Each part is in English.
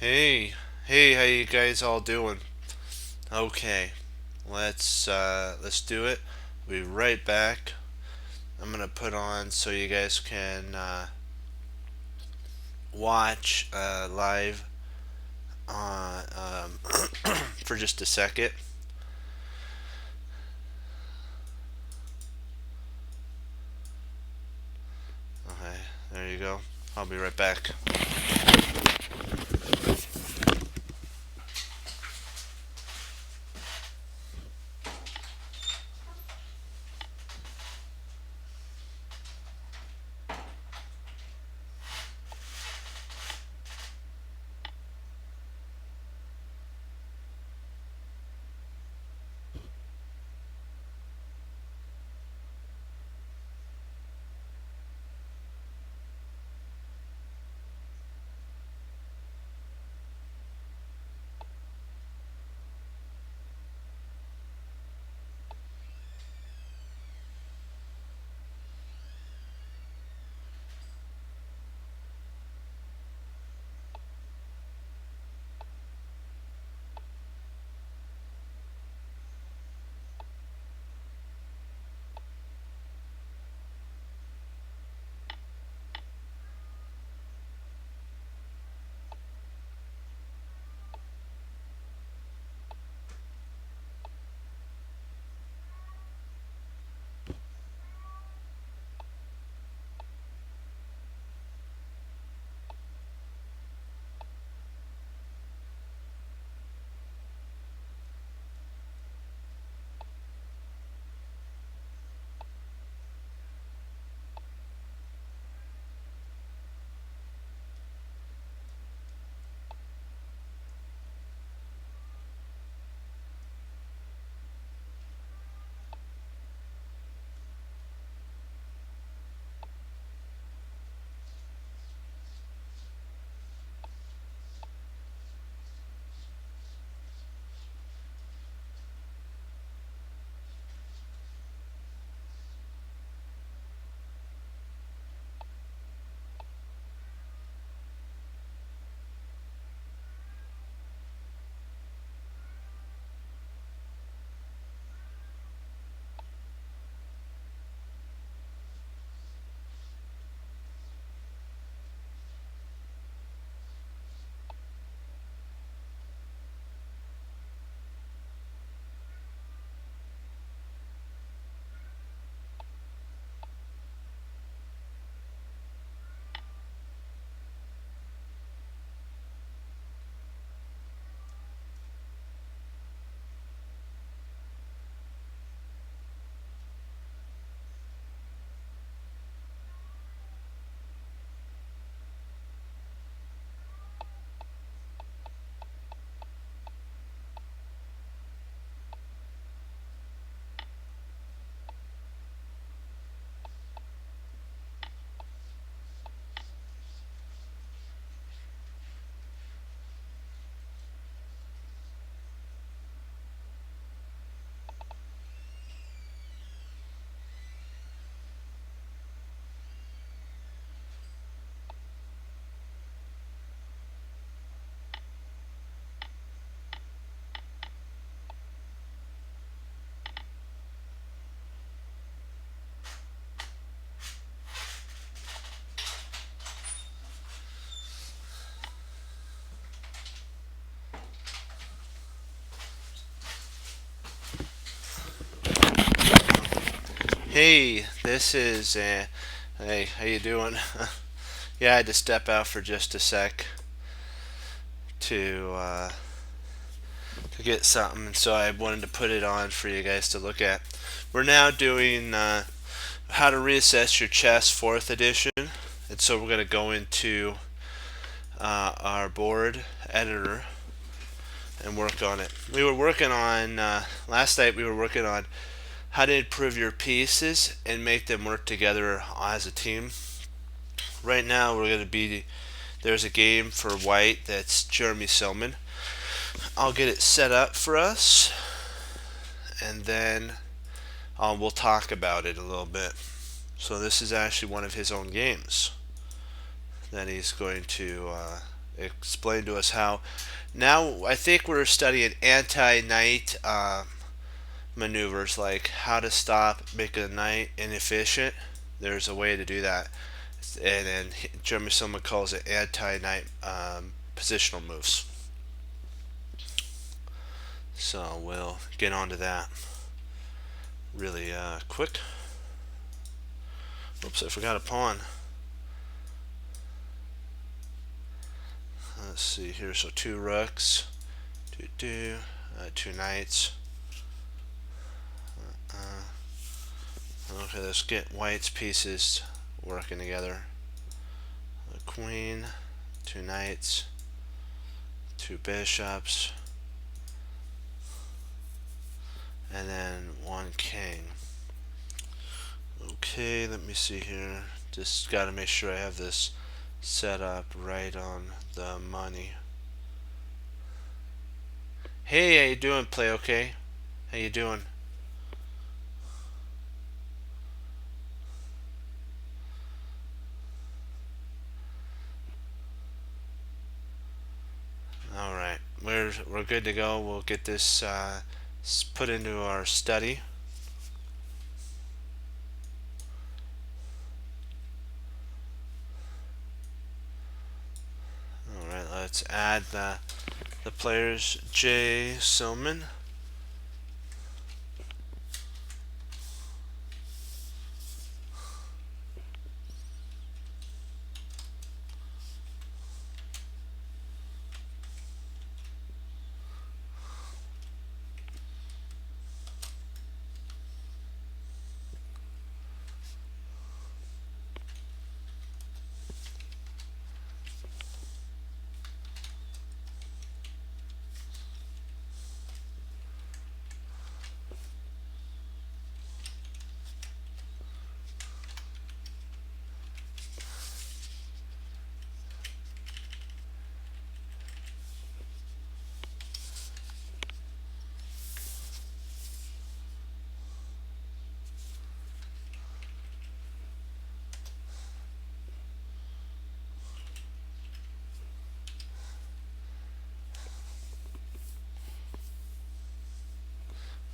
Hey, how you guys all doing? Okay, let's do it. We'll be right back. I'm gonna put on so you guys can watch live for just a second. Okay, there you go. I'll be right back. Hey, this is hey, how you doing? Yeah, I had to step out for just a sec to uh, to get something, so I wanted to put it on for you guys to look at. We're now doing how to reassess your chess fourth edition, and so we're going to go into our board editor and work on it. We were working on last night. We were working on how to improve your pieces and make them work together as a team. Right now, we're going to be there's a game for white that's Jeremy Silman. I'll get it set up for us, and then we'll talk about it a little bit. So this is actually one of his own games that he's going to explain to us how. Now I think we're studying anti-knight maneuvers, like how to stop, make a knight inefficient. There's a way to do that, and then Jeremy Silman calls it anti-knight positional moves. So we'll get on to that really quick. Oops, I forgot a pawn. Let's see here. So two rooks, two knights. Okay, let's get white's pieces working together. A queen, two knights, two bishops, and then one king. Okay, let me see here. Just got to make sure I have this set up right on the money. Hey, how you doing, Play Okay? How you doing? All right, we're good to go. We'll get this put into our study. All right, let's add the players. Jay Silman.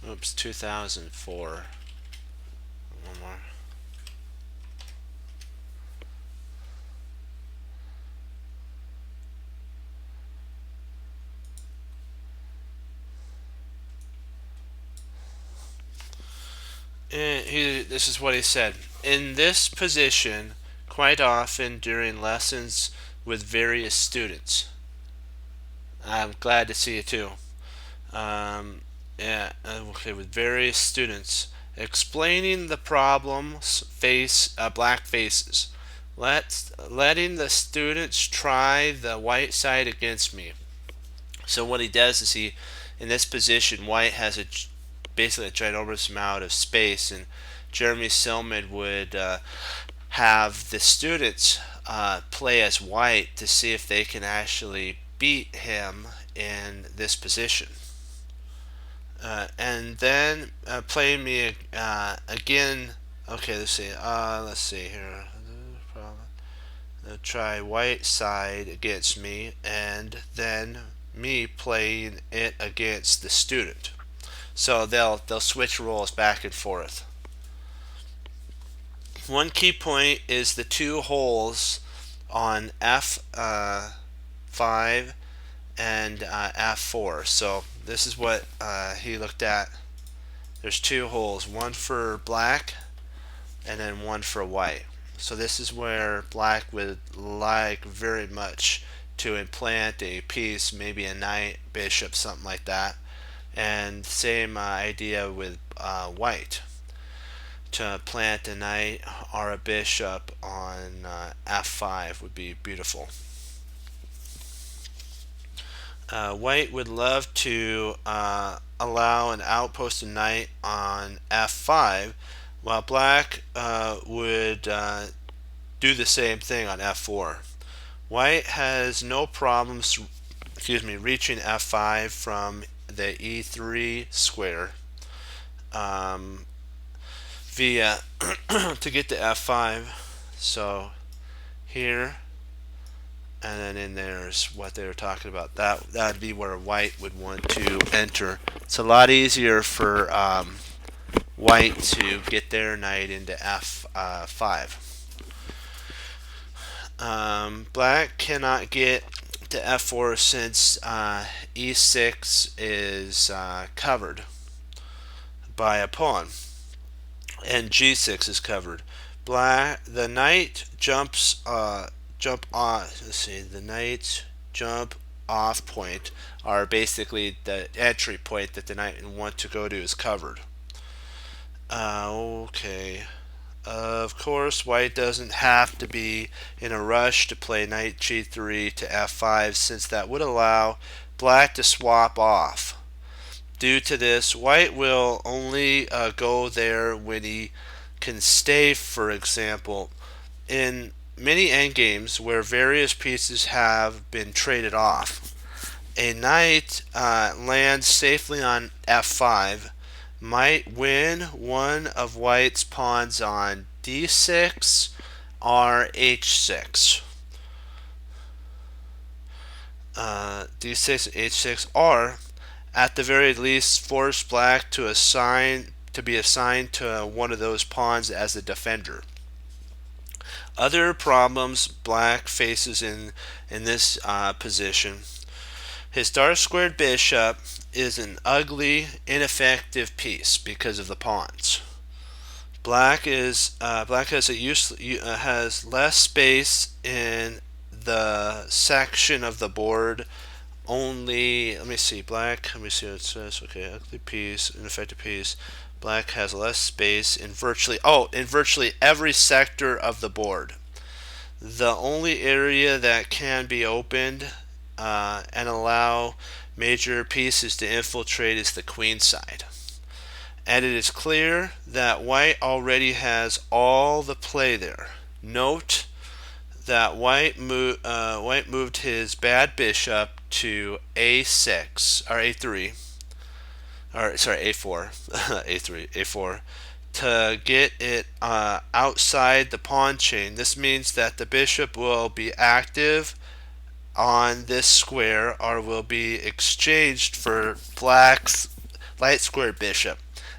Oops, 2004. One more. This is what he said. In this position, quite often during lessons with various students. I'm glad to see you too. Yeah, okay, with various students, explaining the problems face black faces. Letting the students try the white side against me. So what he does is in this position, white has basically a ginormous amount of space, and Jeremy Silman would have the students play as white to see if they can actually beat him in this position. And then play me again. Okay, let's see. Let's see here. Try white side against me, and then me playing it against the student. So they'll switch roles back and forth. One key point is the two holes on F5 and F4. So this is what he looked at. There's two holes, one for black and then one for white. So this is where black would like very much to implant a piece, maybe a knight, bishop, something like that. And same idea with white. To plant a knight or a bishop on F5 would be beautiful. White would love to allow an outposted knight on F5, while black would do the same thing on F4. White has no problems, reaching F5 from the E3 square via to get to F5. So here and then in there's what they were talking about. That'd be where white would want to enter. It's a lot easier for white to get their knight into f5. Black cannot get to f4 since e6 is covered by a pawn, and g6 is covered. The knight jump on. Let's see, the knight jump off point are basically the entry point that the knight want to go to is covered. Okay. Of course, white doesn't have to be in a rush to play knight g3 to f5, since that would allow black to swap off. Due to this, white will only go there when he can stay, for example, in many endgames where various pieces have been traded off. A knight lands safely on f5 might win one of white's pawns on d6 or h6. D6, h6, or at the very least force black to be assigned to one of those pawns as a defender. Other problems black faces in this position. His dark squared bishop is an ugly, ineffective piece because of the pawns. Black has less space in the section of the board. Only, let me see what it says. Okay, ugly piece, ineffective piece. Black has less space in virtually every sector of the board. The only area that can be opened and allow major pieces to infiltrate is the queen side. And it is clear that white already has all the play there. Note that white moved his bad bishop to a6 or a3, or sorry, a4, a4, to get it outside the pawn chain. This means that the bishop will be active on this square or will be exchanged for black's light square bishop,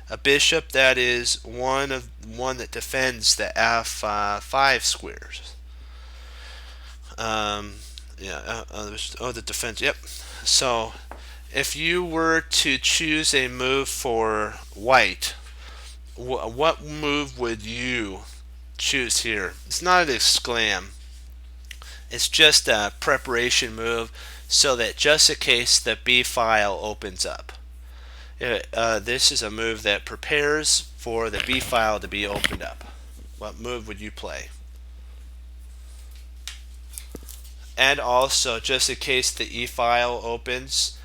a bishop that is one that defends the f5 squares. The defense. Yep. So if you were to choose a move for white, what move would you choose here? It's not an exclam. It's just a preparation move so that just in case the B file opens up. This is a move that prepares for the B file to be opened up. What move would you play? And also, just in case the E file opens,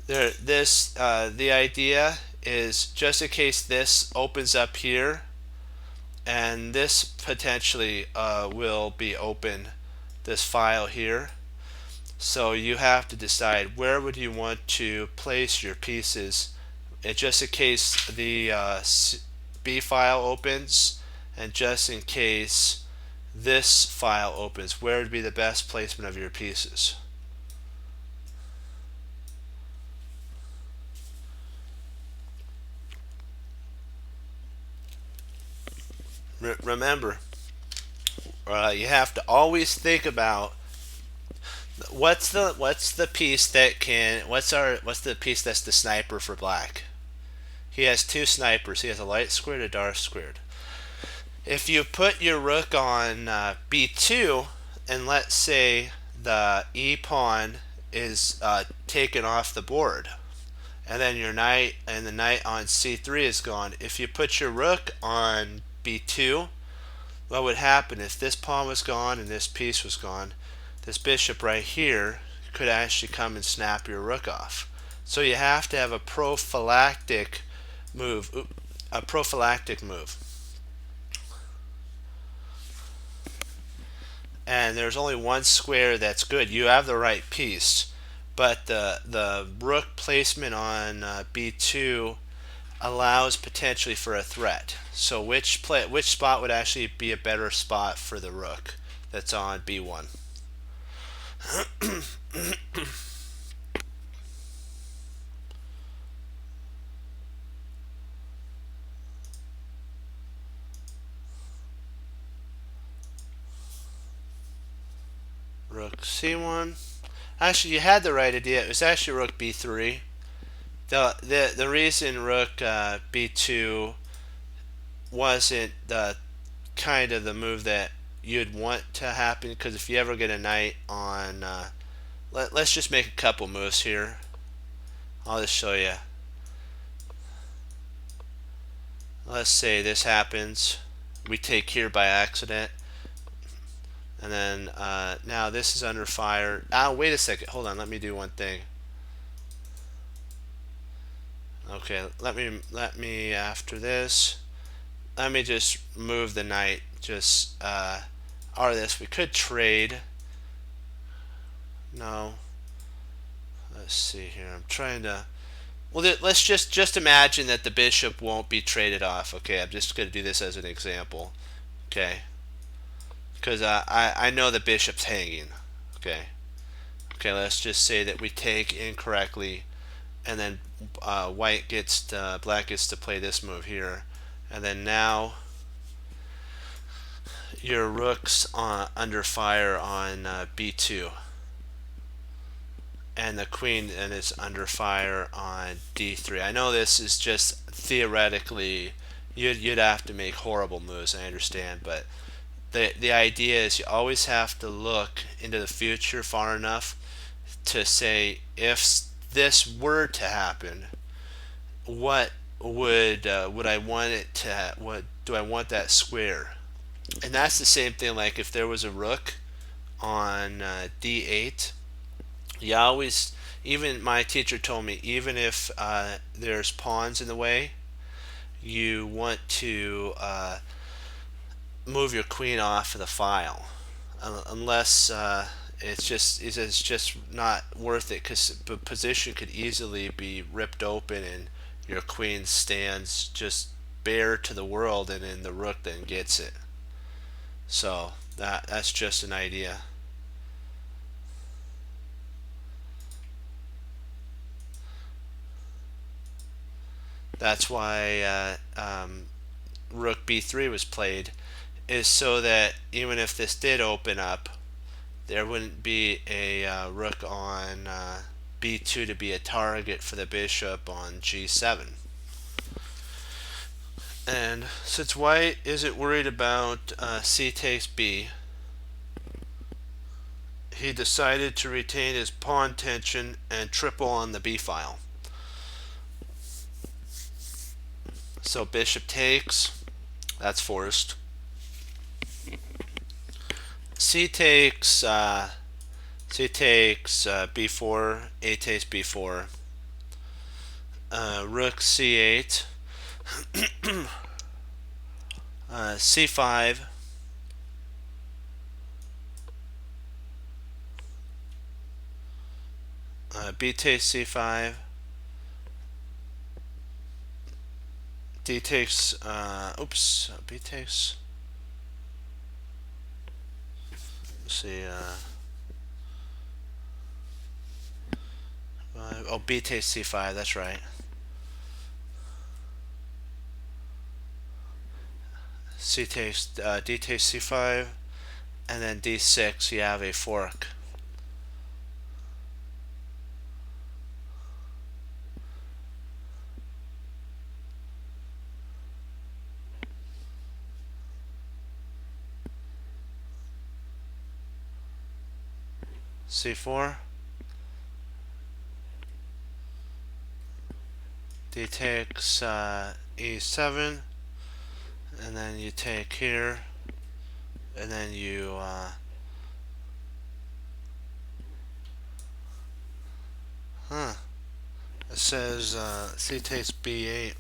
the idea is just in case this opens up here, and this potentially will be open, this file here. So you have to decide where would you want to place your pieces, just in case the B file opens, and just in case this file opens, where would be the best placement of your pieces? Remember, you have to always think about what's the piece that can what's the piece that's the sniper for black. He has two snipers. He has a light squared, a dark squared. If you put your rook on b2, and let's say the e pawn is taken off the board, and then your knight and the knight on c3 is gone. If you put your rook on b2, what would happen if this pawn was gone and this piece was gone? This bishop right here could actually come and snap your rook off. So you have to have a prophylactic move. And there's only one square that's good. You have the right piece, but the rook placement on b2 allows potentially for a threat. So which spot would actually be a better spot for the rook that's on b1? rook c1. Actually, you had the right idea. It was actually rook b3. The reason rook b2 wasn't the kind of the move that you'd want to happen, because if you ever get a knight on let's just make a couple moves here. I'll just show you. Let's say this happens, we take here by accident, and then now this is under fire. Wait a second, hold on, let me do one thing. Okay, let me after this, let me just move the knight, just or this, we could trade. No, let's see here, I'm trying to, well, let's just imagine that the bishop won't be traded off. Okay, I'm just going to do this as an example. Okay, because I know the bishop's hanging. Okay, let's just say that we take incorrectly, and then black gets to play this move here, and then now your rook's under fire on b2, and the queen then is under fire on d3. I know this is just theoretically, you'd have to make horrible moves, I understand, but the idea is you always have to look into the future far enough to say, if this were to happen, what would I want it to, what do I want that square? And that's the same thing, like if there was a rook on d8, you always, even my teacher told me, even if there's pawns in the way, you want to move your queen off of the file, unless it's just not worth it, because the position could easily be ripped open and your queen stands just bare to the world, and then the rook then gets it. So that's just an idea. That's why rook b3 was played, is so that even if this did open up, there wouldn't be a rook on b2 to be a target for the bishop on g7. And since white isn't worried about c takes b, he decided to retain his pawn tension and triple on the b file. So bishop takes, that's forced. C takes b4, a takes b4, rook c8, c5, b takes c5, d takes, b takes, let's see, b takes c5, that's right. C takes, d takes c5, and then d6, you have a fork. c4, d takes e7, and then you take here, and then you it says c takes b8.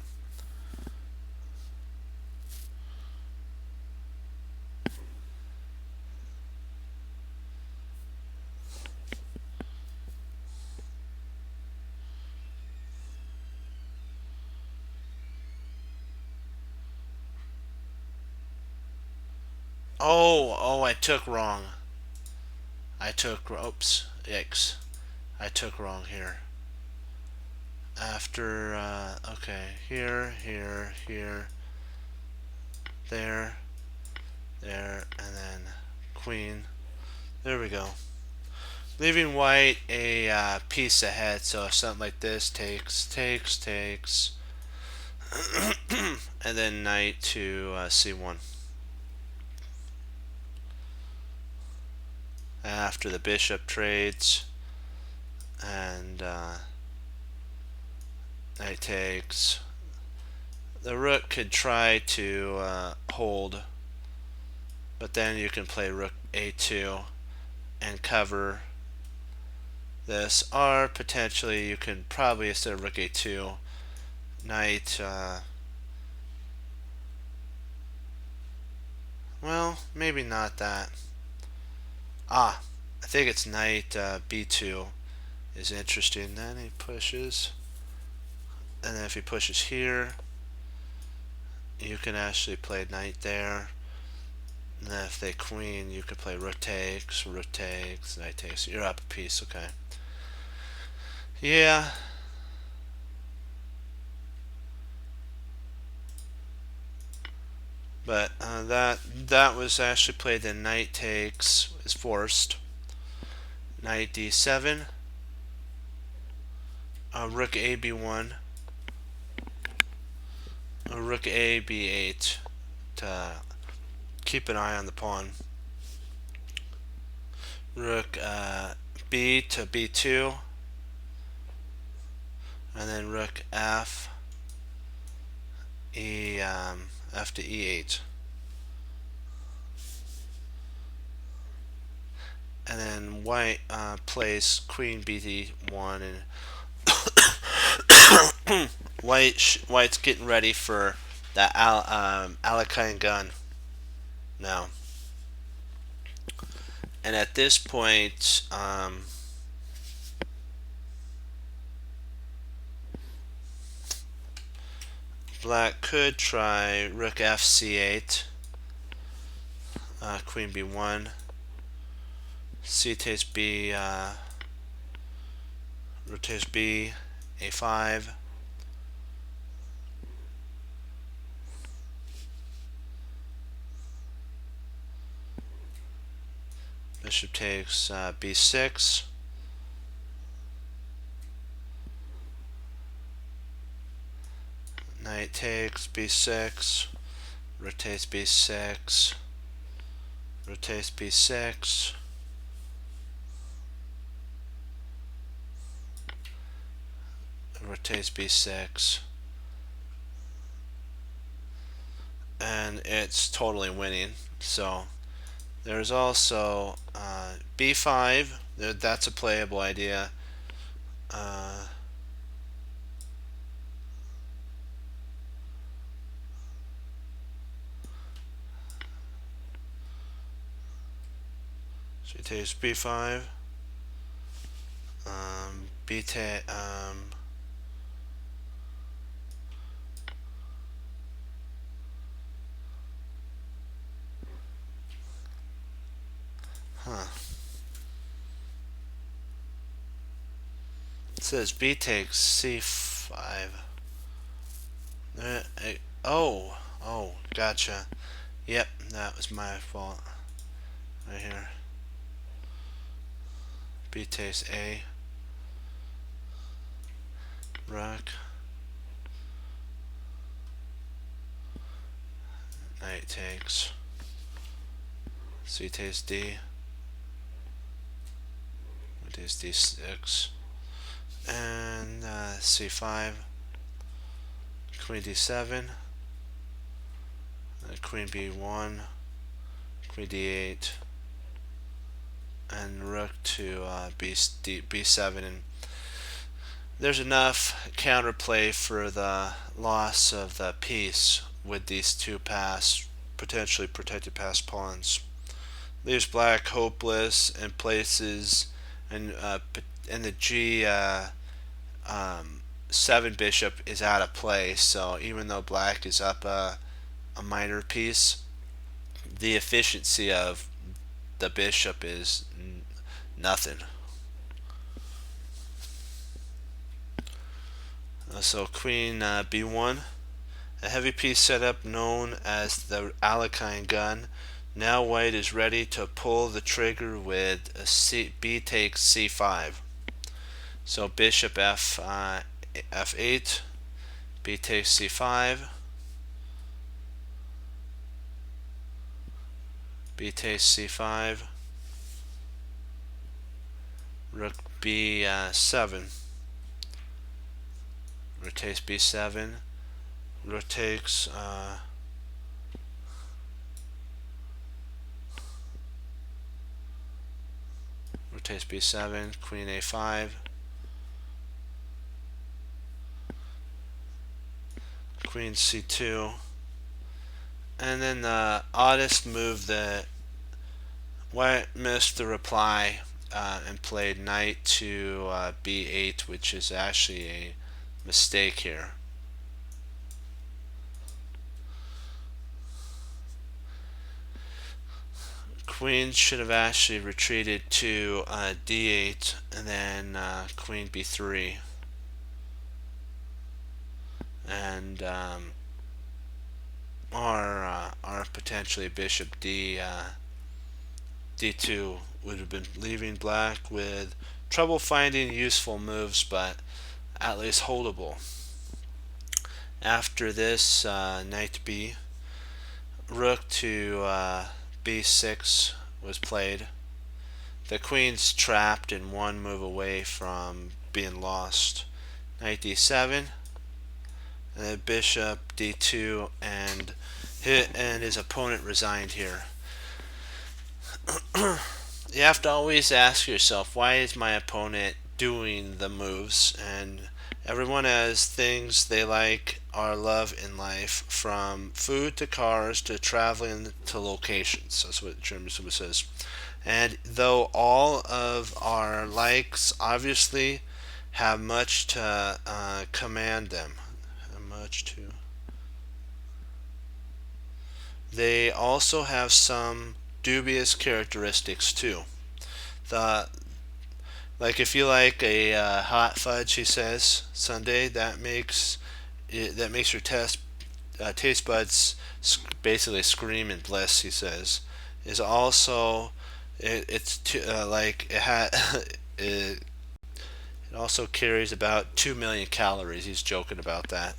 Oh, I took wrong. Oops, yikes. I took wrong here. After, okay, here, there, and then queen. There we go. leaving white a piece ahead. So if something like this takes, and then knight to c1. After the bishop trades, and knight takes, the rook could try to hold, but then you can play rook a2 and cover this, or potentially you can probably, instead of rook a2, knight well, maybe not that. I think it's knight b2 is interesting. Then he pushes, and then if he pushes here, you can actually play knight there. And then if they queen, you could play rook takes, knight takes. You're up a piece, okay. Yeah. But that was actually played. The knight takes is forced. Knight d7. Rook a b1. Rook a b8 to keep an eye on the pawn. Rook b to b2, and then rook f f to e8, and then white plays queen b1, and white's getting ready for that Alekhine gun now. And at this point, black could try rook f c8, queen b1, c takes b, rook takes b, a5, bishop takes b6, knight takes b6, rook takes b6, rook takes b6, rook takes b6, and it's totally winning. So there's also b5. That's a playable idea. So he takes b5. B take. It says b takes c5. Oh, gotcha. Yep, that was my fault. Right here. B takes a. Rook. Knight takes. C takes d. It takes d6. And c5. Queen d7. Queen b1. Queen d8. And rook to b7. And there's enough counterplay for the loss of the piece with these two potentially protected passed pawns. Leaves black hopeless and places, and the g7 bishop is out of play. So even though black is up a minor piece, the efficiency of the bishop is nothing. So queen b1, a heavy piece setup known as the Alekhine gun, Now white is ready to pull the trigger with b takes c5. So bishop f8, b takes c5, b takes c5, rook b7, rook takes b7, rook takes rook takes b7, queen a5, queen c2, and then the oddest move that white missed the reply and played knight to b8, which is actually a mistake here. Queen should have actually retreated to d8 and then queen b3 and or potentially bishop d2 would have been leaving black with trouble finding useful moves, but at least holdable. After this, knight b, rook to b6 was played. The queen's trapped and one move away from being lost. Knight d7, and then bishop d2, and his opponent resigned here. You have to always ask yourself, why is my opponent doing the moves? And everyone has things they like or love in life, from food to cars to traveling to locations. That's what German says. And though all of our likes obviously have much to command them, they also have some dubious characteristics too. Like if you like a hot fudge, he says, sundae, that makes your taste buds basically scream in bliss. He says, is also it's like it also carries about 2 million calories. He's joking about that.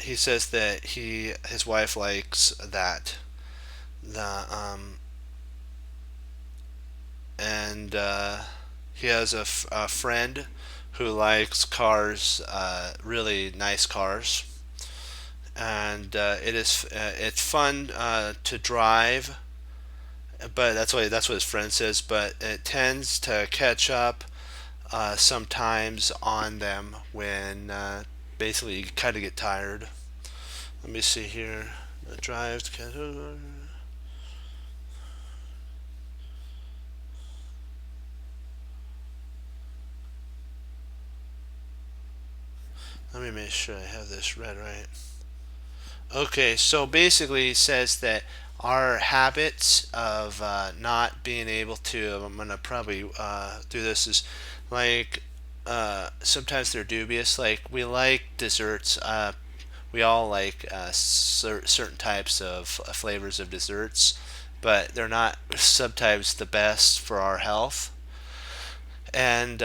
He says that his wife likes that. And he has a friend who likes cars, really nice cars, and it's fun to drive, but that's what his friend says. But it tends to catch up sometimes on them when basically you kind of get tired. Let me see here. The drive. Let me make sure I have this read right. Okay, so basically he says that our habits of not being able to, I'm going to probably do this, is like sometimes they're dubious. Like we like desserts. We all like certain types of flavors of desserts, but they're not sometimes the best for our health. And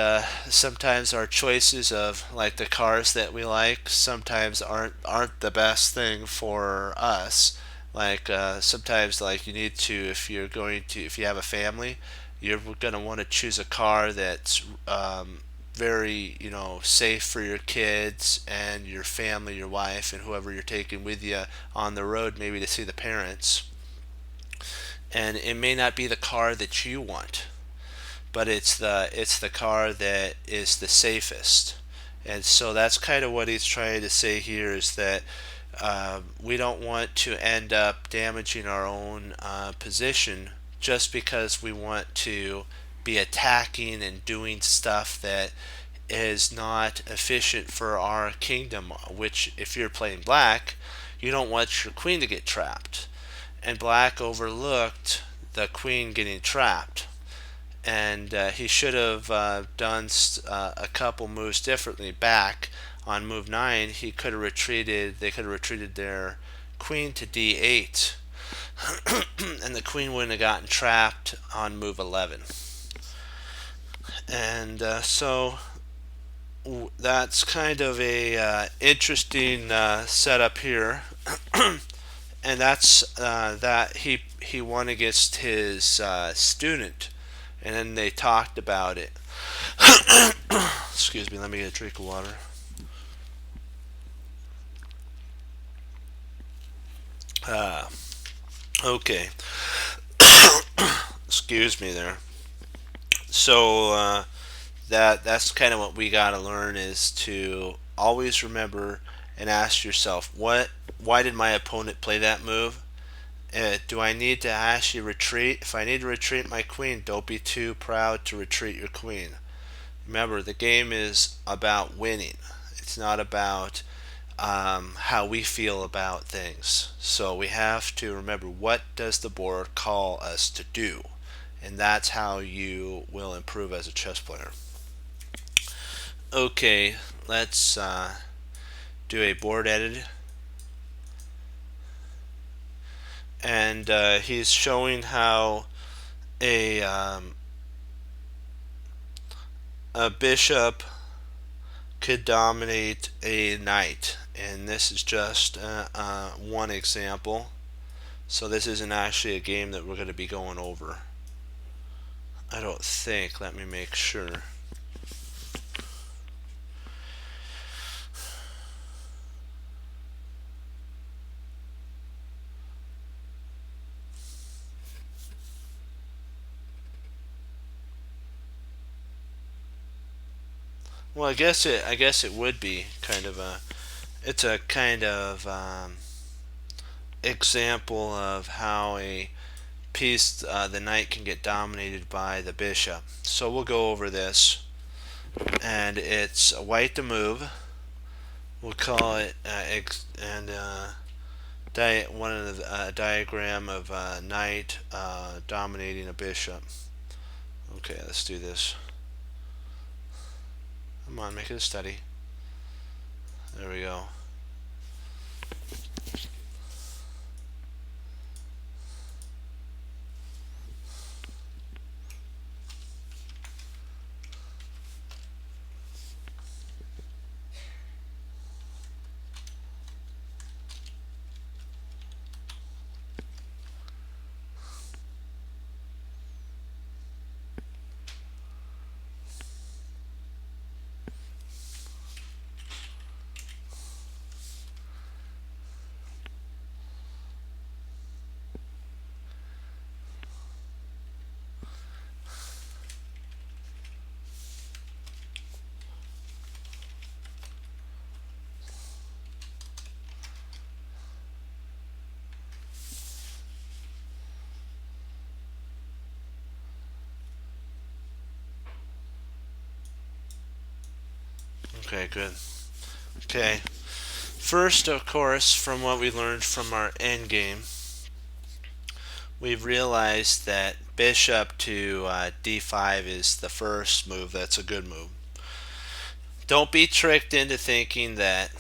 sometimes our choices of like the cars that we like sometimes aren't the best thing for us. Like sometimes like you need to, if you have a family, you're gonna want to choose a car that's very safe for your kids and your family, your wife, and whoever you're taking with you on the road, maybe to see the parents. And it may not be the car that you want, but it's the car that is the safest. And so that's kind of what he's trying to say here, is that we don't want to end up damaging our own position just because we want to be attacking and doing stuff that is not efficient for our kingdom, which if you're playing black, you don't want your queen to get trapped. And black overlooked the queen getting trapped, and he should have done a couple moves differently. Back on move 9, he could have retreated. They could have retreated their queen to d8, and the queen wouldn't have gotten trapped on move 11. And so that's kind of a interesting setup here. And that's that he won against his student, and then they talked about it. Excuse me, let me get a drink of water. Uh, okay. Excuse me there. So that's kind of what we got to learn, is to always remember and ask yourself, why did my opponent play that move? Do I need to actually retreat? If I need to retreat my queen, don't be too proud to retreat your queen. Remember, the game is about winning. It's not about how we feel about things. So we have to remember, what does the board call us to do? And that's how you will improve as a chess player. Okay, let's do a board edit. And he's showing how a bishop could dominate a knight, and this is just one example. So this isn't actually a game that we're going to be going over, I don't think. Let me make sure. Well, I guess it would be kind of a, it's a kind of example of how a piece, the knight, can get dominated by the bishop. So we'll go over this, and it's a white to move. We'll call it one of the diagram of a knight dominating a bishop. Okay, let's do this. Come on, make it a study. There we go. Okay, good. Okay. First, of course, from what we learned from our endgame, we've realized that bishop to d5 is the first move. That's a good move. Don't be tricked into thinking that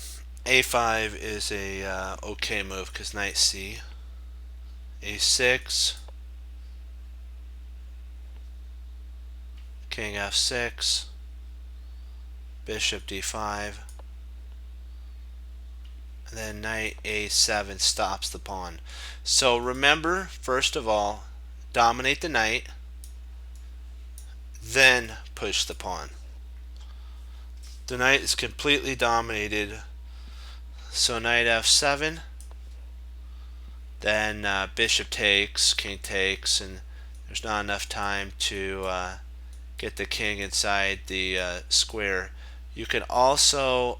a5 is a okay move, because knight c, a6, king f6, bishop d5, and then knight a7 stops the pawn. So remember, first of all, dominate the knight, then push the pawn. The knight is completely dominated, so knight f7, then bishop takes, king takes, and there's not enough time to get the king inside the square. You can also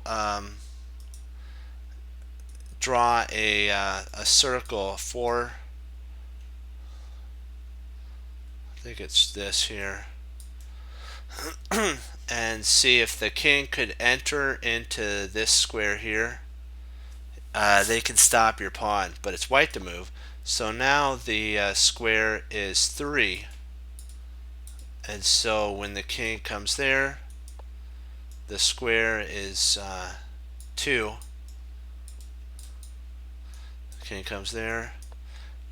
draw a circle, I think it's this here, and see if the king could enter into this square here. They can stop your pawn, but it's white to move. So now the square is 3, and so when the king comes there, the square is 2. The king comes there.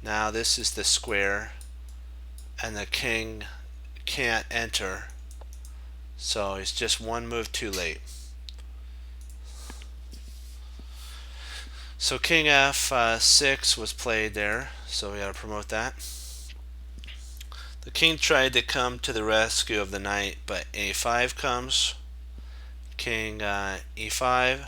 Now this is the square, and the king can't enter, so he's just one move too late. So king f6 was played there, so we got to promote that. The king tried to come to the rescue of the knight, but a5 comes. King e5.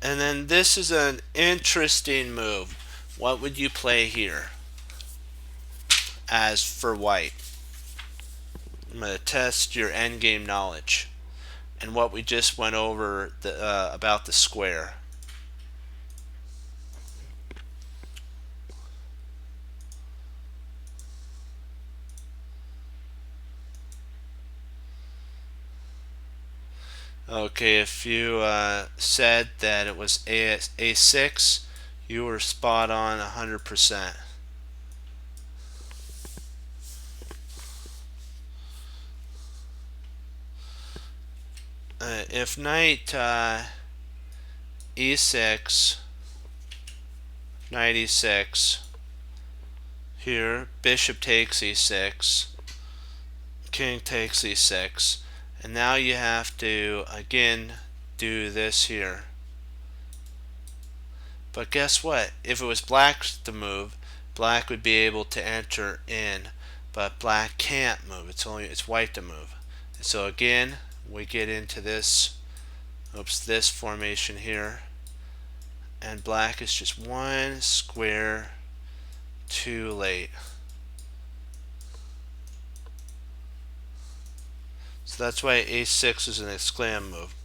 And then this is an interesting move. What would you play here as for white? I'm going to test your endgame knowledge and what we just went over about the square. Okay, if you said that it was a6, you were spot on 100%. If knight e6, knight e6, here bishop takes e6, king takes e6, and now you have to again do this here. But guess what? If it was black to move, black would be able to enter in, but black can't move. It's white to move. And so again, we get into this formation here, and black is just one square too late. So that's why a6 is an exclam move.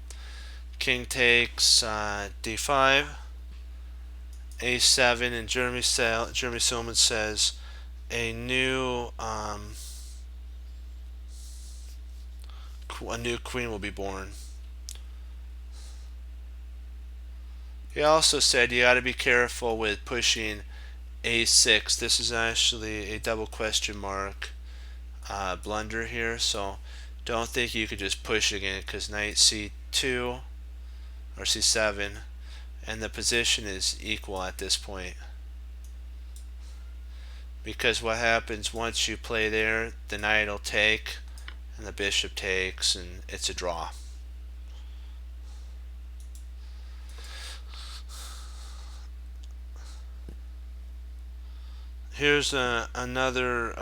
King takes d5, a7, and Jeremy Silman says a new queen will be born. He also said you got to be careful with pushing a6. This is actually a double question mark blunder here, so don't think you could just push again, because knight c2 or c7, and the position is equal at this point. Because what happens once you play there, the knight will take and the bishop takes, and it's a draw. Here's another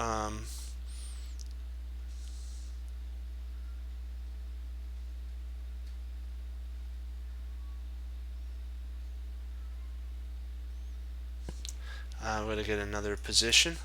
I'm going to get another position.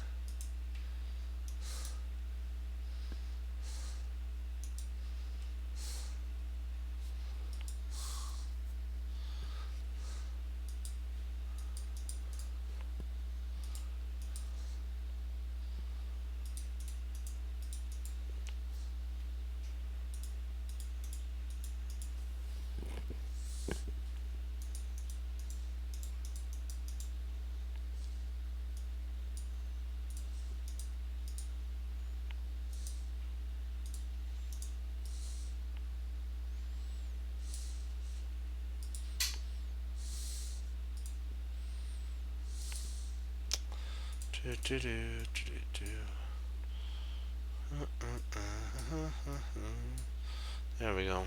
There we go.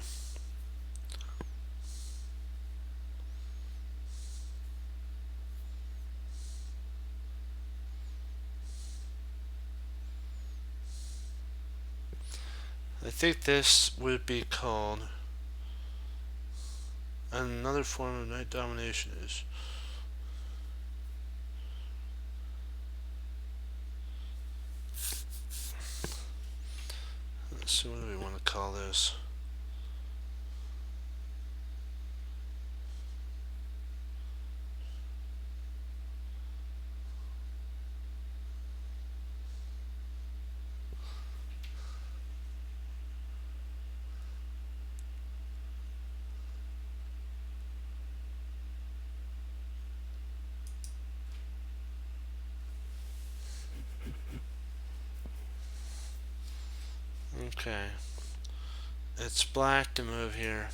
I think this would be called another form of knight domination is let's see, what do we want to call this? Okay, it's black to move here.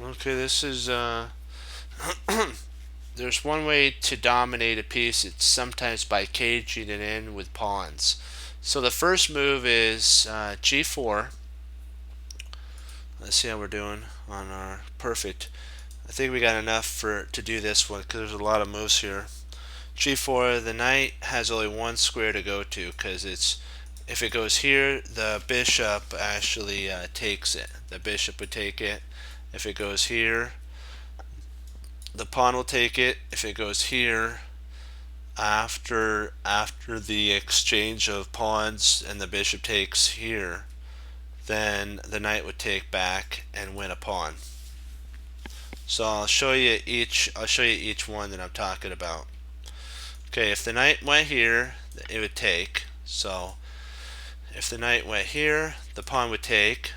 Okay, this is there's one way to dominate a piece. It's sometimes by caging it in with pawns. So the first move is g4. Let's see how we're doing on our perfect. I think we got enough to do this one because there's a lot of moves here. g4, the knight has only one square to go to because if it goes here, the bishop actually takes it. The bishop would take it. If it goes here, the pawn will take it. If it goes here, after the exchange of pawns and the bishop takes here, then the knight would take back and win a pawn. So I'll show you each one that I'm talking about. Okay, if the knight went here, it would take. So if the knight went here, the pawn would take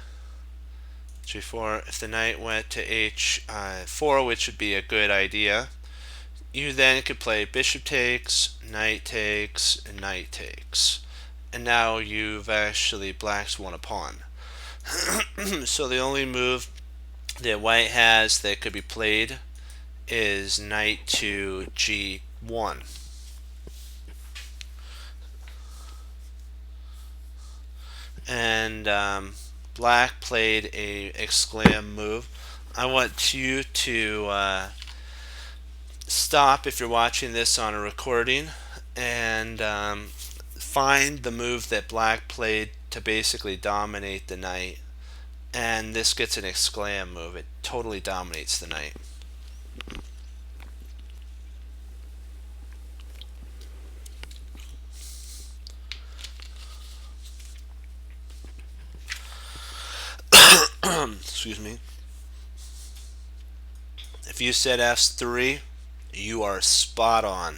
g4. If the knight went to h4, which would be a good idea, you then could play bishop takes, knight takes, and knight takes. And now you've actually black's won a pawn. So the only move that white has that could be played is knight to g1. And black played a exclam move. I want you to stop if you're watching this on a recording and find the move that black played to basically dominate the knight, and this gets an exclam move. It totally dominates the knight. Excuse me. If you said f3, you are spot on.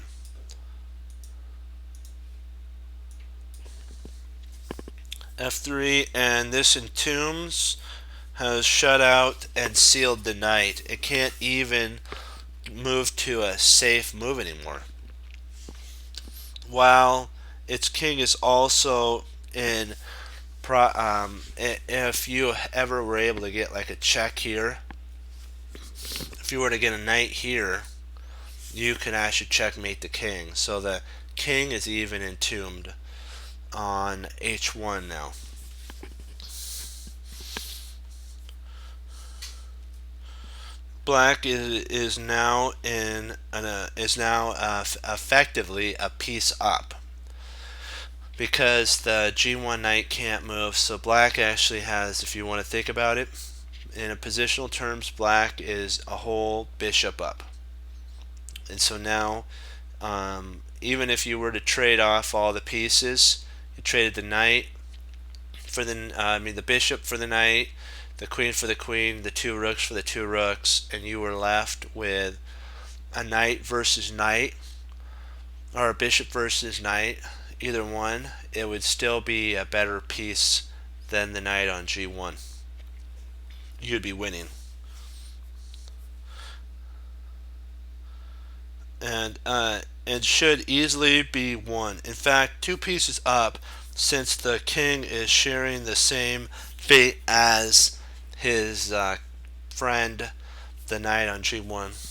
f3, and this entombs has shut out and sealed the knight. It can't even move to a safe move anymore. While its king is also in if you ever were able to get like a check here, if you were to get a knight here, you can actually checkmate the king. So the king is even entombed on h1 now. Black is now effectively a piece up because the g1 knight can't move. So black actually has, if you want to think about it, in a positional terms, black is a whole bishop up. And so now, even if you were to trade off all the pieces, you traded the knight for the bishop for the knight, the queen for the queen, the two rooks for the two rooks, and you were left with a knight versus knight, or a bishop versus knight, either one, it would still be a better piece than the knight on g1. You'd be winning. And it should easily be won. In fact, two pieces up, since the king is sharing the same fate as his friend, the knight on g1.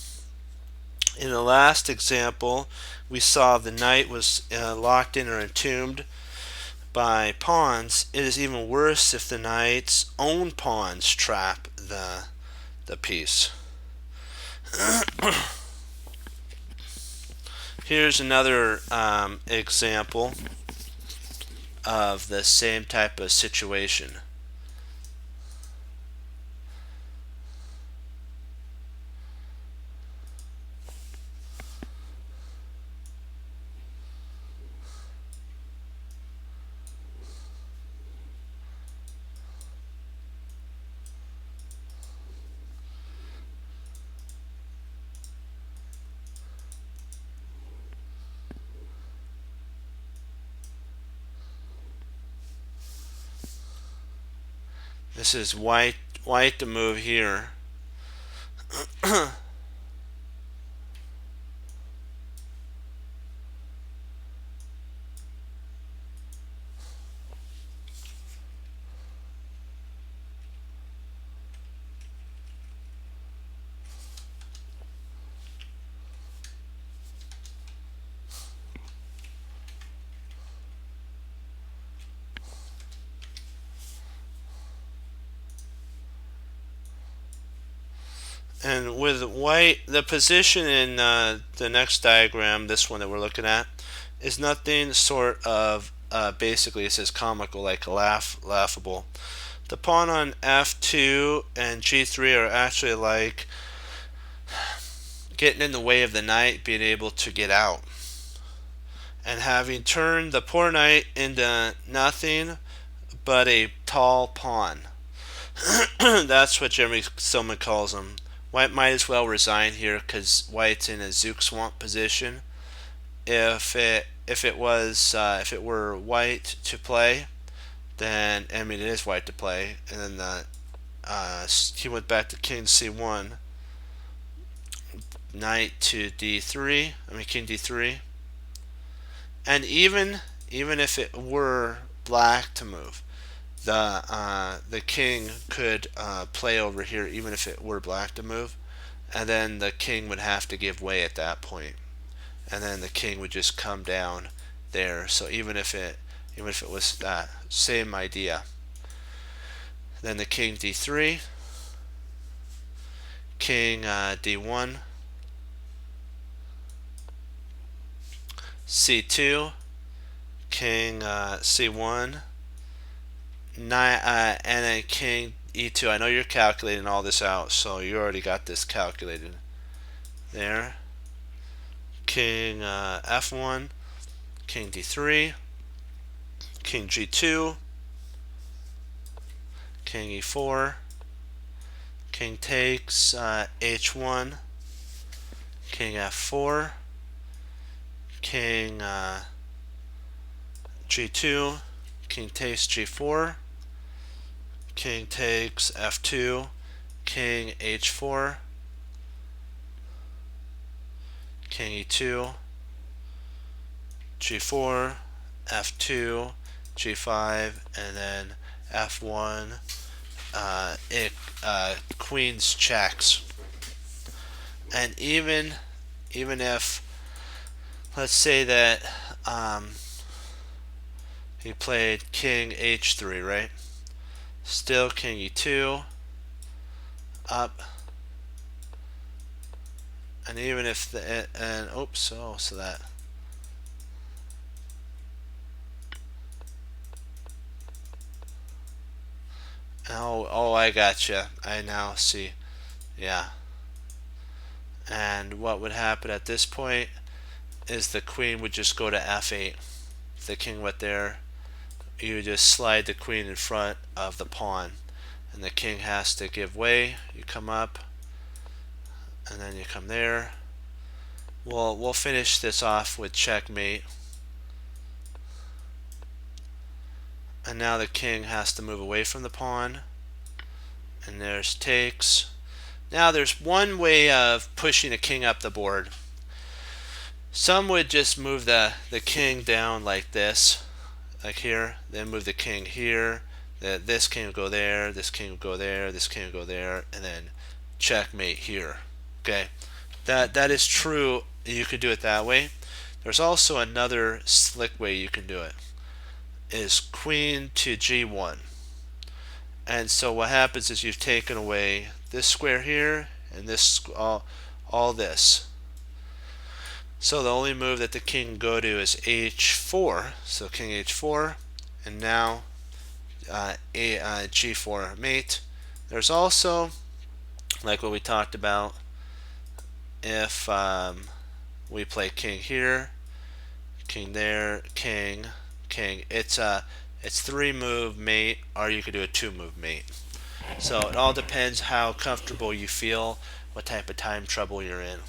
In the last example, we saw the knight was locked in or entombed by pawns. It is even worse if the knight's own pawns trap the piece. Here's another example of the same type of situation. This is white to move here. And with white, the position in the next diagram, this one that we're looking at, is nothing sort of basically it says comical, like laughable. The pawn on f2 and g3 are actually like getting in the way of the knight being able to get out. And having turned the poor knight into nothing but a tall pawn. That's what Jeremy Silman calls him. White might as well resign here because White's in a Zook Swamp position. If it were White to play, then I mean it is White to play, and then he went back to King C1, Knight to D3. I mean King D3, and even if it were Black to move, the king could play over here even if it were Black to move, and then the king would have to give way at that point, and then the king would just come down there. So even if it was that same idea, then the king D3, king D1, C2, king C1, and then king E2. I know you're calculating all this out, so you already got this calculated. There. King F1, king D3, king G2, king E4, king takes H1, king F4, king G2, king takes G4, king takes F2, king H4, king E2, G4, F2, G5, and then F1. Queen's checks. And even if, let's say that he played king H3, right? Still king E2 up, and even if so that oh I gotcha. I now see. Yeah. And what would happen at this point is the queen would just go to F8. If the king went there, you just slide the queen in front of the pawn, and the king has to give way. You come up, and then you come there. We'll finish this off with checkmate. And now the king has to move away from the pawn, and there's takes. Now there's one way of pushing a king up the board. Some would just move the king down like this, like here, then move the king here. This king will go there, this king will go there, this king will go there, and then checkmate here. Okay, that is true. You could do it that way. There's also another slick way you can do it. Is queen to G1. And so what happens is you've taken away this square here and this all this. So the only move that the king can go to is H4. So king H4, and now G4 mate. There's also, like what we talked about, if we play king here, king there, king, it's 3-move mate, or you could do a 2-move mate. So it all depends how comfortable you feel, what type of time trouble you're in.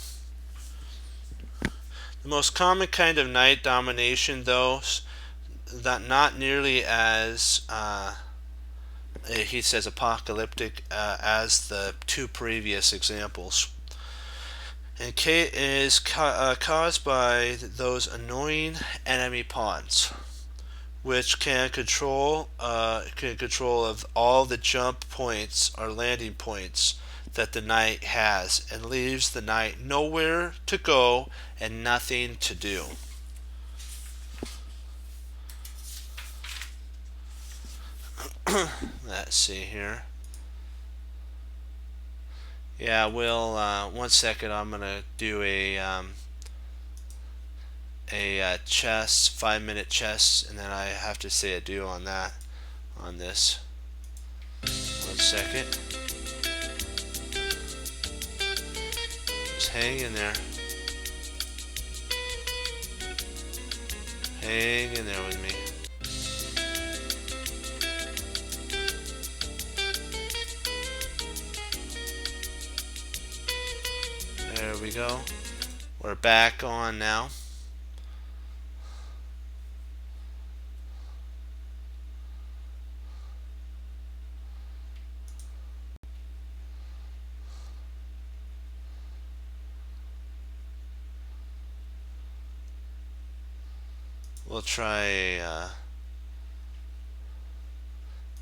The most common kind of knight domination, though, that not nearly as he says apocalyptic as the two previous examples. And K is caused by those annoying enemy pawns, which can control of all the jump points or landing points that the knight has, and leaves the knight nowhere to go and nothing to do. Let's see here. Yeah, we'll 1 second. I'm gonna do a chess, 5 minute chess, and then I have to say adieu on that on this. 1 second. Just hang in there. Hang in there with me. There we go. We're back on now. We'll try a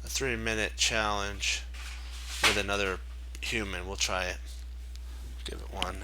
3 minute challenge with another human. We'll try it. Give it one.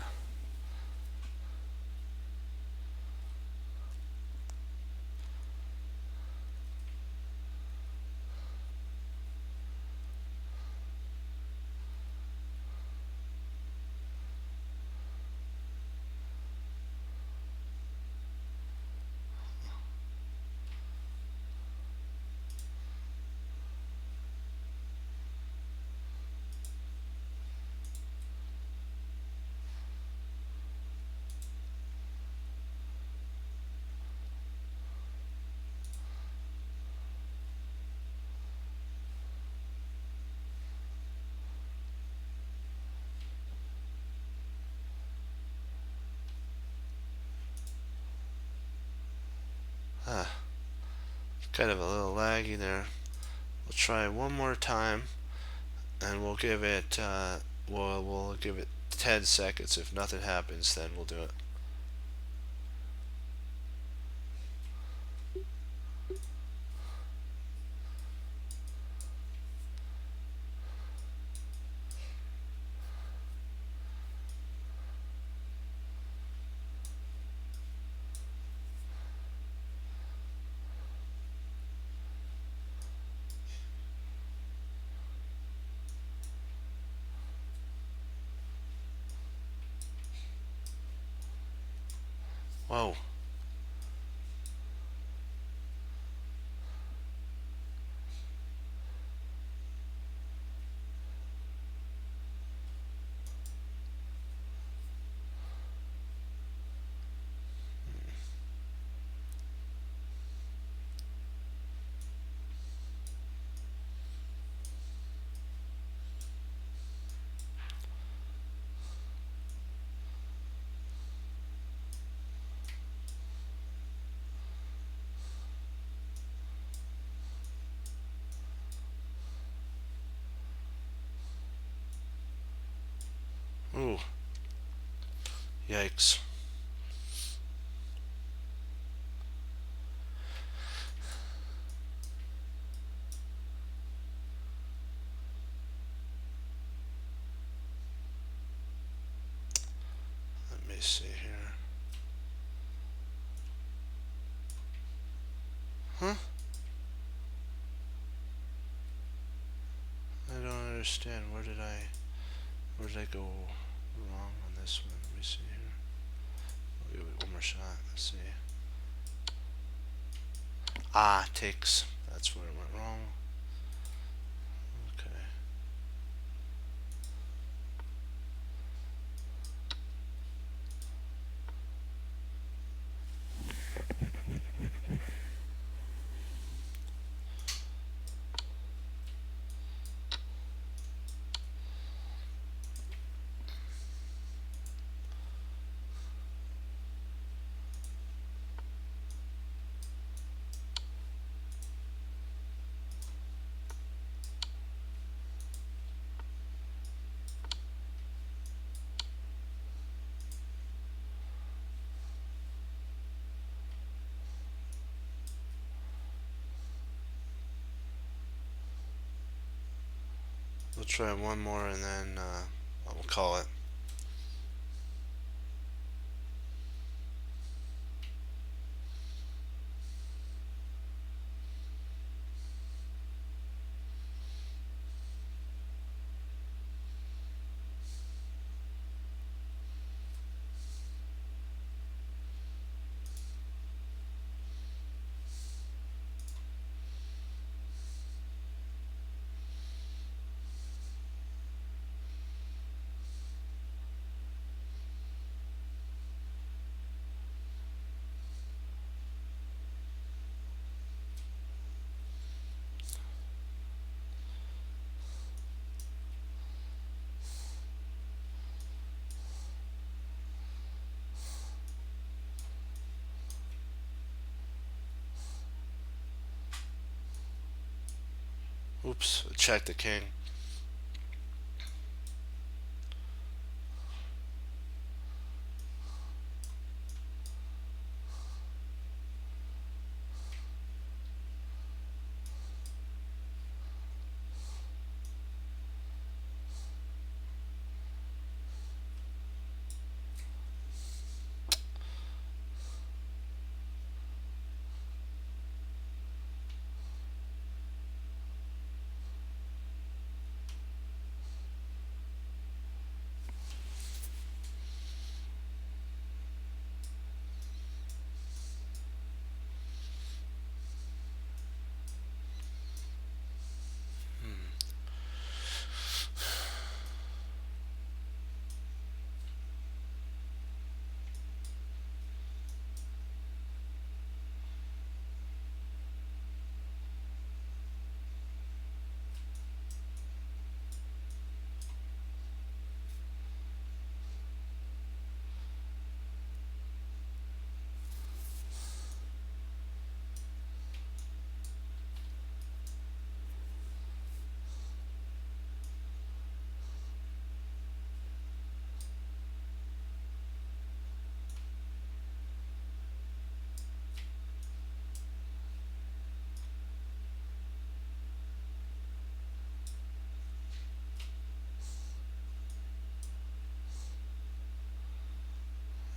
Ah, kind of a little laggy there. We'll try one more time, and we'll give it we'll give it 10 seconds. If nothing happens, then we'll do it. Whoa. Ooh. Yikes. Let me see here. Huh? I don't understand. Where did I go wrong on this one? Let me see here. I'll give it one more shot. Let's see. Ah, ticks. That's where it went wrong. Okay. We'll try one more and then we'll call it. Oops, check the king.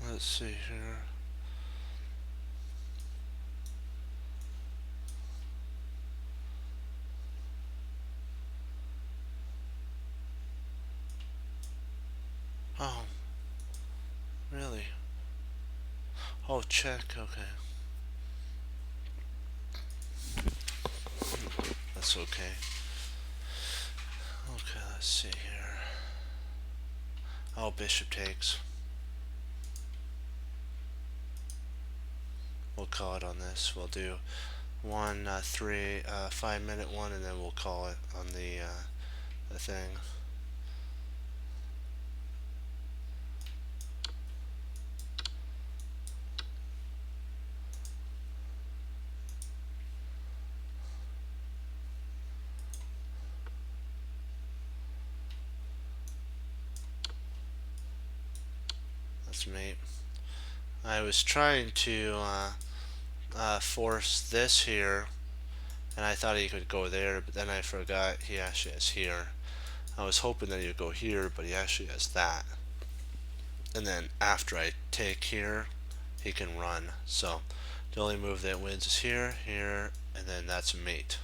Let's see here. Oh, really? Oh, check. Okay. That's okay. Okay, let's see here. Oh, bishop takes. We'll call it on this. We'll do one, 5 minute one, and then we'll call it on the thing. That's mate. I was trying to force this here, and I thought he could go there, but then I forgot he actually has here. I was hoping that he would go here, but he actually has that. And then after I take here, he can run. So the only move that wins is here, here, and then that's a mate.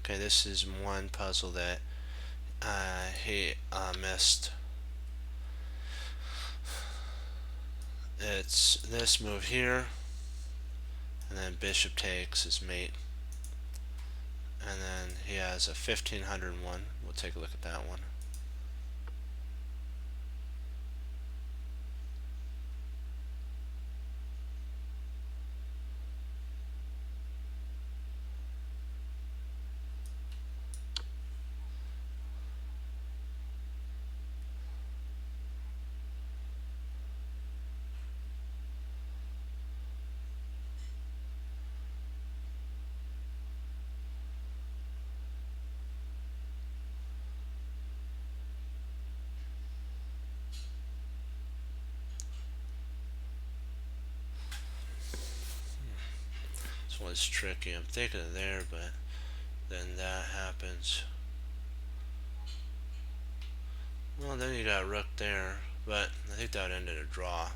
Okay, this is one puzzle that he missed. It's this move here, and then bishop takes his mate. And then he has a 1501. We'll take a look at that one. This one's tricky. I'm thinking of there, but then that happens. Well, then you got rook there, but I think that ended a draw.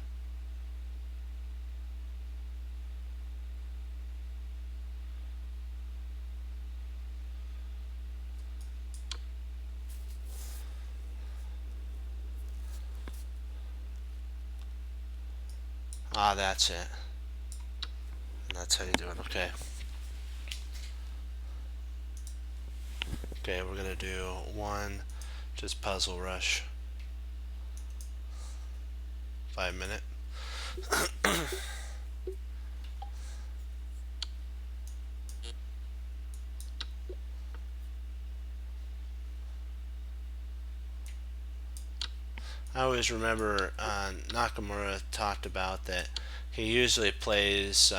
Ah, that's it. And that's how you do it. Okay. Okay, we're gonna do one, just puzzle rush. 5 minute. I always remember Nakamura talked about that he usually plays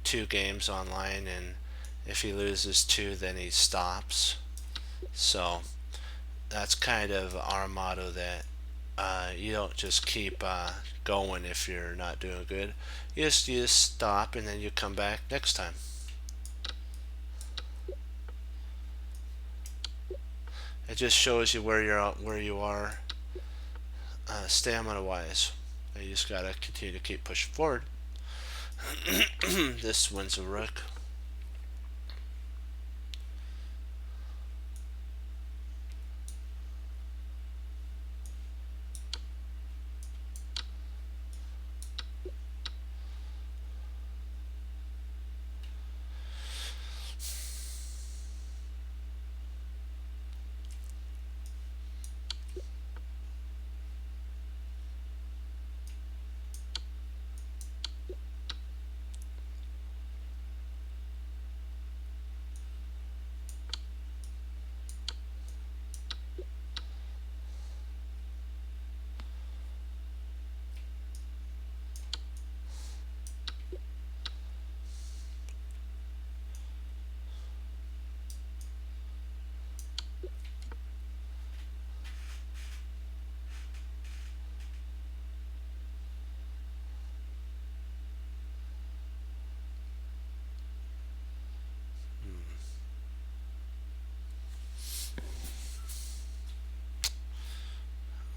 2 games online, and if he loses 2, then he stops. So that's kind of our motto, that you don't just keep going if you're not doing good. You just stop, and then you come back next time. It just shows you where you are stamina wise. You just gotta continue to keep pushing forward. This one's a rook.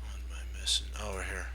What am I missing? Oh, we're here.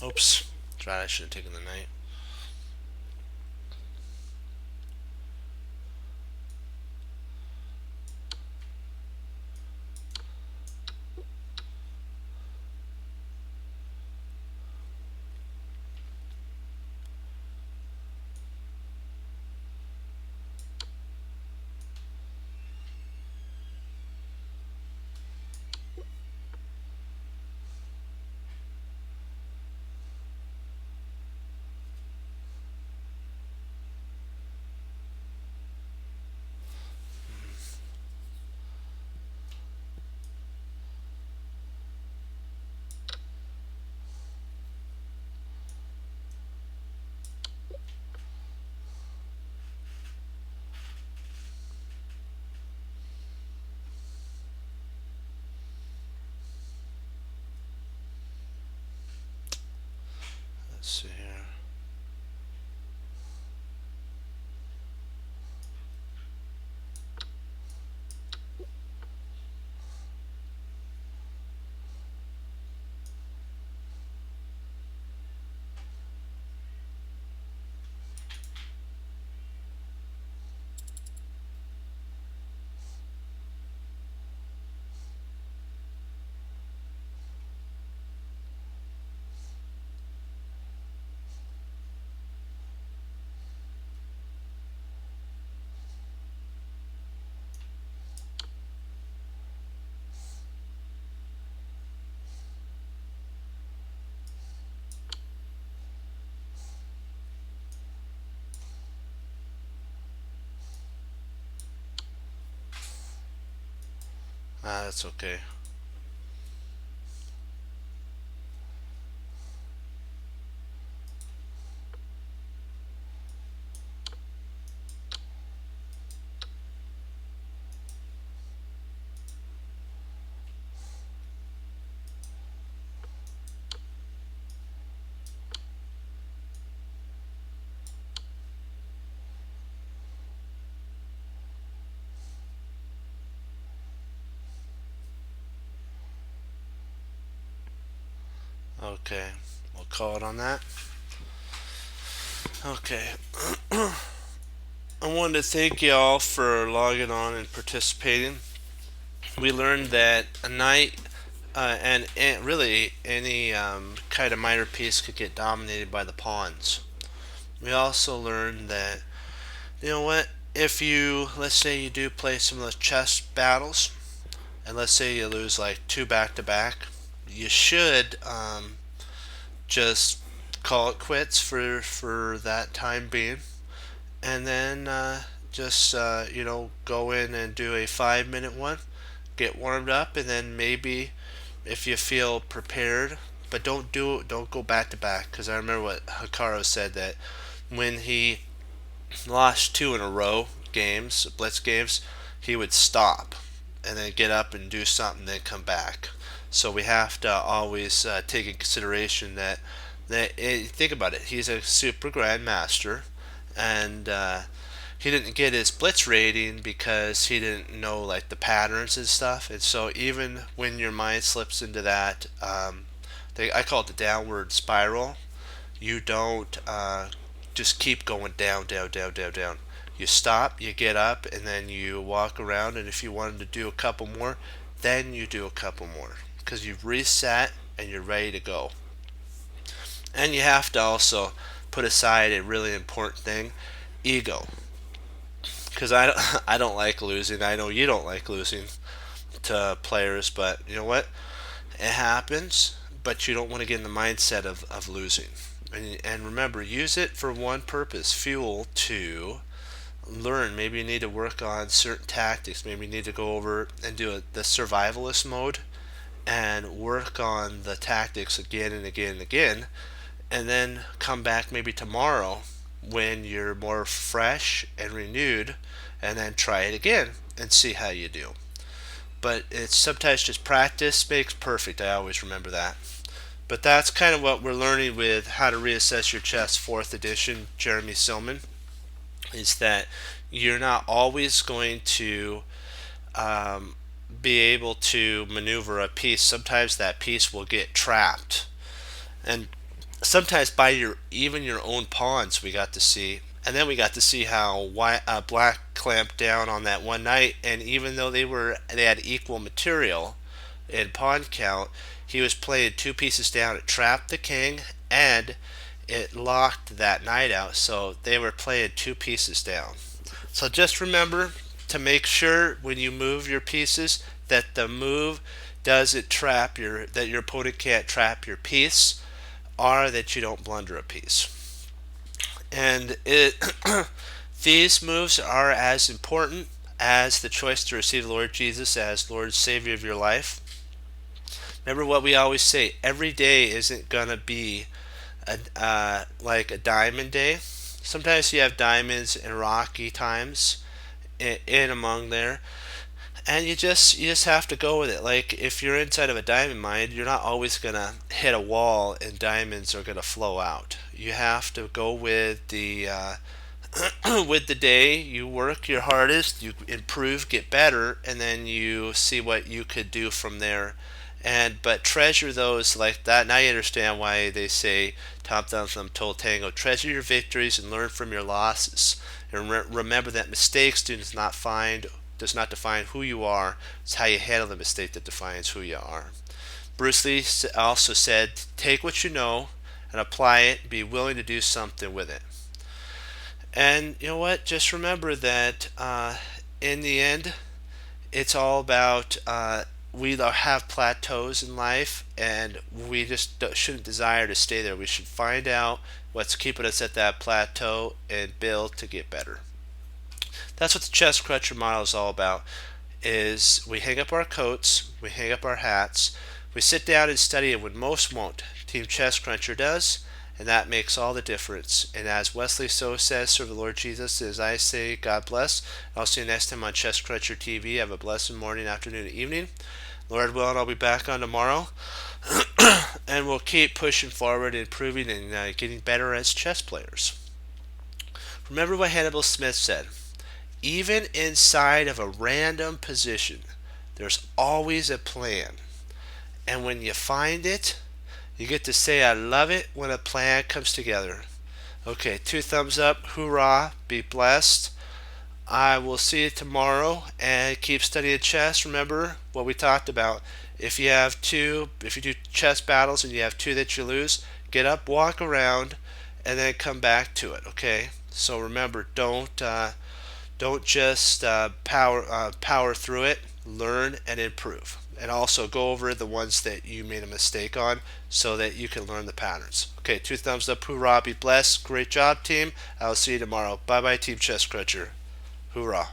Oops. I should have taken the knight. Let's see here. That's okay. Okay, we'll call it on that. Okay. I wanted to thank y'all for logging on and participating. We learned that a knight and really any kind of minor piece could get dominated by the pawns. We also learned that, you know what, if you, let's say you do play some of the chess battles, and let's say you lose like two back to back, you should just call it quits for that time being, and then just go in and do a 5 minute one, get warmed up, and then maybe if you feel prepared, but don't go back to back, because I remember what Hikaru said, that when he lost two in a row games, blitz games, he would stop and then get up and do something, then come back. So we have to always take in consideration that think about it. He's a super grandmaster, and he didn't get his blitz rating because he didn't know like the patterns and stuff. And so even when your mind slips into that, I call it the downward spiral. You don't just keep going down, down, down, down, down. You stop, you get up, and then you walk around. And if you wanted to do a couple more, then you do a couple more, because you've reset and you're ready to go. And you have to also put aside a really important thing: ego. Because I don't like losing. I know you don't like losing to players, but you know what? It happens, but you don't want to get in the mindset of losing. And remember, use it for one purpose: fuel to learn. Maybe you need to work on certain tactics. Maybe you need to go over and do the survivalist mode and work on the tactics again and again and again, and then come back maybe tomorrow when you're more fresh and renewed, and then try it again and see how you do. But it's sometimes just practice makes perfect. I always remember that. But that's kind of what we're learning with How to Reassess Your Chess 4th edition, Jeremy Silman, is that you're not always going to be able to maneuver a piece. Sometimes that piece will get trapped, and sometimes by even your own pawns we got to see. And then we got to see how Black clamped down on that one knight, and even though they had equal material in pawn count, he was playing two pieces down. It trapped the king and it locked that knight out, so they were playing two pieces down. So just remember to make sure when you move your pieces that the move doesn't trap that your opponent can't trap your piece, or that you don't blunder a piece. And these moves are as important as the choice to receive the Lord Jesus as Lord and Savior of your life. Remember what we always say: every day isn't gonna be like a diamond day. Sometimes you have diamonds and rocky times in among there, and you just have to go with it. Like if you're inside of a diamond mine, you're not always gonna hit a wall and diamonds are gonna flow out. You have to go with the with the day. You work your hardest, you improve, get better, and then you see what you could do from there. But treasure those like that. Now you understand why they say Tom Thumb Thumb Told Tango. Treasure your victories and learn from your losses. And remember that mistakes does not define who you are. It's how you handle the mistake that defines who you are. Bruce Lee also said, take what you know and apply it. Be willing to do something with it. And you know what? Just remember that in the end, it's all about we have plateaus in life, and we just shouldn't desire to stay there. We should find out what's keeping us at that plateau and build to get better. That's what the Chess Cruncher model is all about. Is we hang up our coats, we hang up our hats, we sit down and study it when most won't. Team Chess Cruncher does, and that makes all the difference. And as Wesley So says, serve the Lord Jesus. As I say, God bless. I'll see you next time on Chess Cruncher TV. Have a blessed morning, afternoon, and evening. Lord willing, I'll be back on tomorrow. And we'll keep pushing forward, improving, and getting better as chess players. Remember what Hannibal Smith said: even inside of a random position, there's always a plan. And when you find it, You get to say I love it when a plan comes together. Okay, 2 thumbs up. Hoorah. Be blessed. I will see you tomorrow, and keep studying chess. Remember what we talked about. If you do chess battles and you have two that you lose, get up, walk around, and then come back to it. Okay. So remember, don't just power through it. Learn and improve, and also go over the ones that you made a mistake on, so that you can learn the patterns. Okay, 2 thumbs up. Hoorah! Be blessed. Great job, team. I'll see you tomorrow. Bye bye, Team Chess Cruncher. Hoorah!